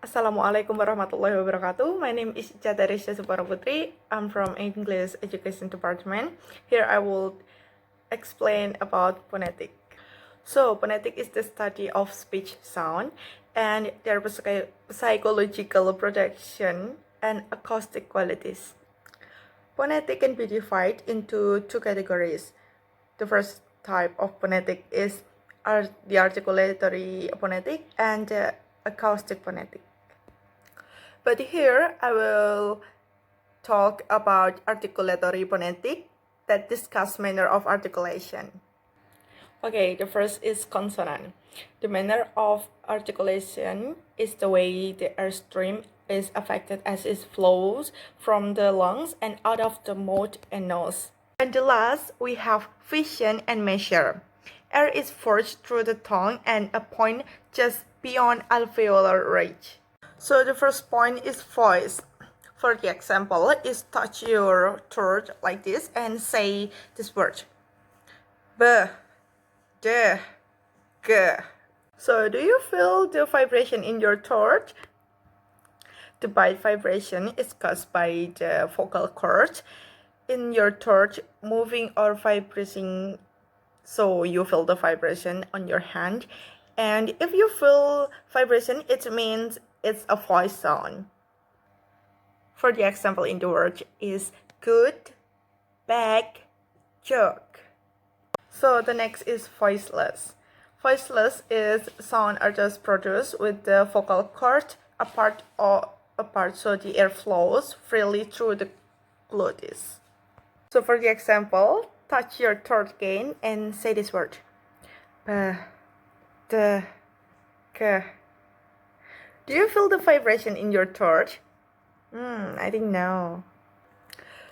Assalamualaikum warahmatullahi wabarakatuh. My name is Icha Theresia S.P. I'm from English Education Department. Here I will explain about phonetic. So, phonetic is the study of speech sound and their psychological production and acoustic qualities. Phonetic can be divided into two categories. The first type of phonetic is the articulatory phonetic and the acoustic phonetic. But here I will talk about articulatory phonetic that discuss manner of articulation. Okay, the first is consonant. The manner of articulation is the way the airstream is affected as it flows from the lungs and out of the mouth and nose. And the last, we have fission and measure. Air is forced through the tongue and a point just beyond alveolar ridge. So the first point is voice. For the example, is touch your throat like this and say this word. B, D, G. So do you feel the vibration in your throat? The bite vibration is caused by the vocal cords in your throat moving or vibrating. So you feel the vibration on your hand. And if you feel vibration, it means it's a voice sound. For the example in the word is good, bad, joke. So the next is voiceless. Voiceless is sound are just produced with the vocal cord apart so the air flows freely through the glottis. So for the example, touch your throat again and say this word. B, D, K. Do you feel the vibration in your throat? I think no.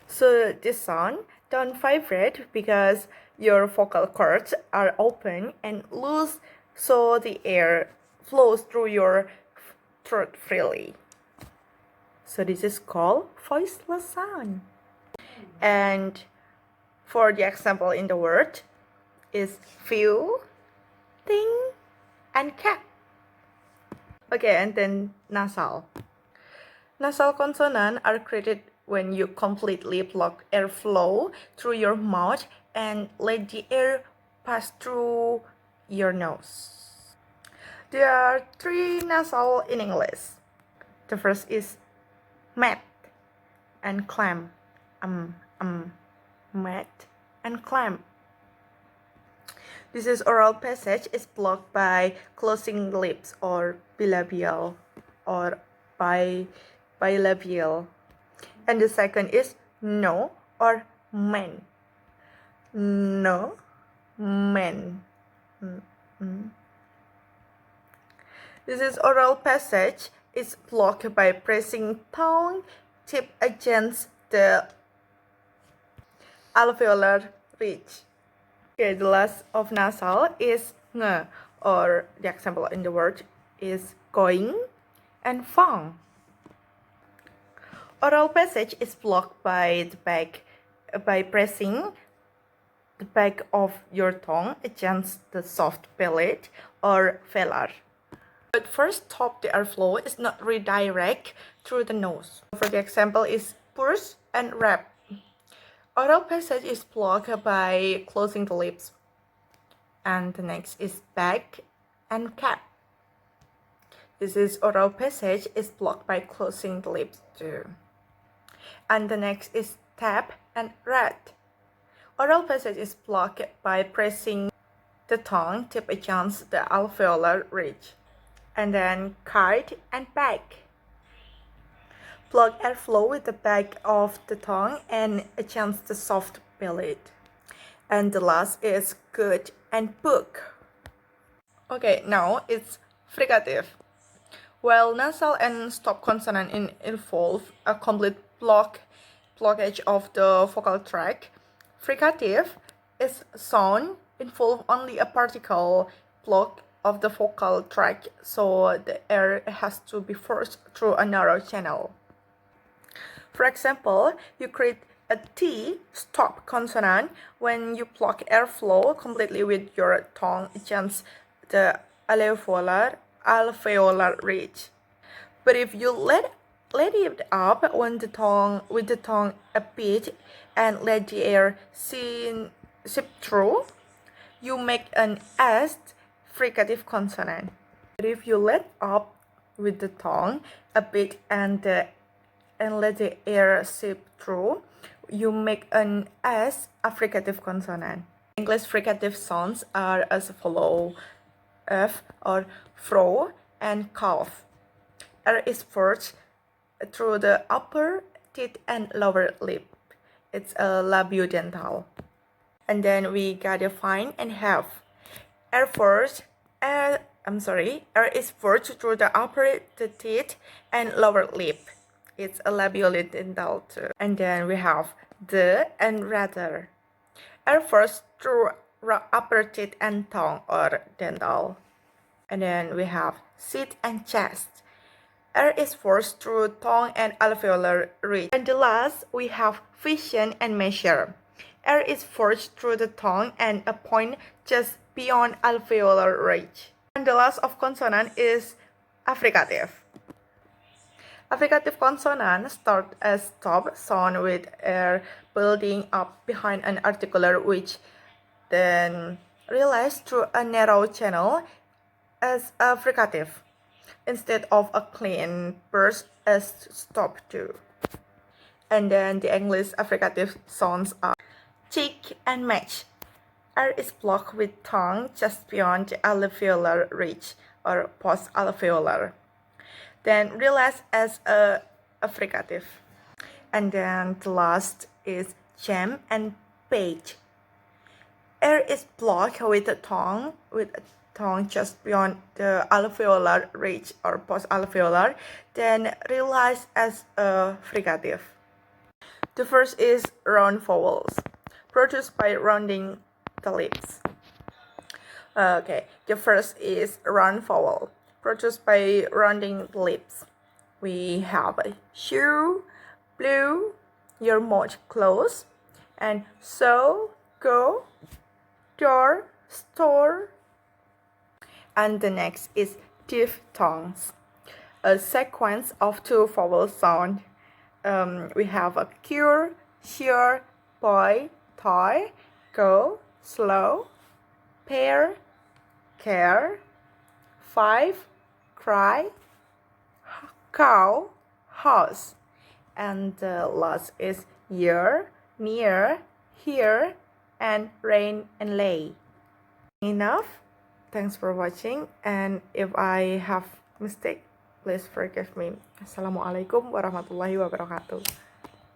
So this sound don't vibrate because your vocal cords are open and loose, so the air flows through your throat freely. So this is called voiceless sound. And for the example in the word is few, thing, and cat. Okay, and then nasal. Nasal consonants are created when you completely block airflow through your mouth and let the air pass through your nose. There are three nasal in English. The first is mat and clam. Mat and clam. This is oral passage is blocked by closing the lips or bilabial or bilabial. And the second is no or men. No, men. This is oral passage is blocked by pressing tongue tip against the alveolar ridge. Okay, the last of nasal is nge, or the example in the word is going and fang. Oral passage is blocked by pressing the back of your tongue against the soft palate or velar. But first stop the airflow is not redirect through the nose. For the example is push and wrap. Oral passage is blocked by closing the lips. And the next is back and cap. This is oral passage is blocked by closing the lips too. And the next is tap and rat. Oral passage is blocked by pressing the tongue tip against the alveolar ridge. And then kite and back. Block airflow with the back of the tongue and against the soft palate. And the last is good and book. Okay, now it's fricative. While nasal and stop consonant involve a complete blockage of the vocal tract, fricative is sound involve only a particle block of the vocal tract, so the air has to be forced through a narrow channel. For example, you create a T stop consonant when you block airflow completely with your tongue against the alveolar ridge. But if you let it up on the tongue with the tongue a bit and let the air seep through, you make an S fricative consonant. But if you let up with the tongue a bit and let the air seep through, you make an S affricative consonant. English fricative sounds are as follow: F or fro and calf. R is forced through the upper teeth and lower lip. It's a labiodental. And then we gotta find and have. R is forced through the upper teeth and lower lip. It's a labiodental too. And then we have the and rather. R forced through upper teeth and tongue or dental. And then we have sit and chest. Air is forced through tongue and alveolar ridge. And the last, we have fission and measure. Air is forced through the tongue and a point just beyond alveolar ridge. And the last of consonant is affricative. Affricative consonant start as stop sound with air building up behind an articular which then realized through a narrow channel as affricative, instead of a clean burst as stop too. And then the English affricative sounds are cheek and match. Air is blocked with tongue just beyond the alveolar ridge or post-alveolar, then realized as a affricative. And then the last is jam and page. Air is blocked with a tongue just beyond the alveolar ridge or post-alveolar, then realized as a fricative. The first is round vowels, produced by rounding the lips. Okay, the first is round vowel, produced by rounding the lips. We have a shoe, blue, your mouth closed, and so, go, door, store. And the next is diphthongs, a sequence of two vowel sound. We have a cure, sure, boy, toy, go, slow, pair, care, five, cry, cow, house. And the last is year, near, here, and rain and lay. Enough. Thanks for watching, and if I have mistake, please forgive me. Assalamualaikum warahmatullahi wabarakatuh.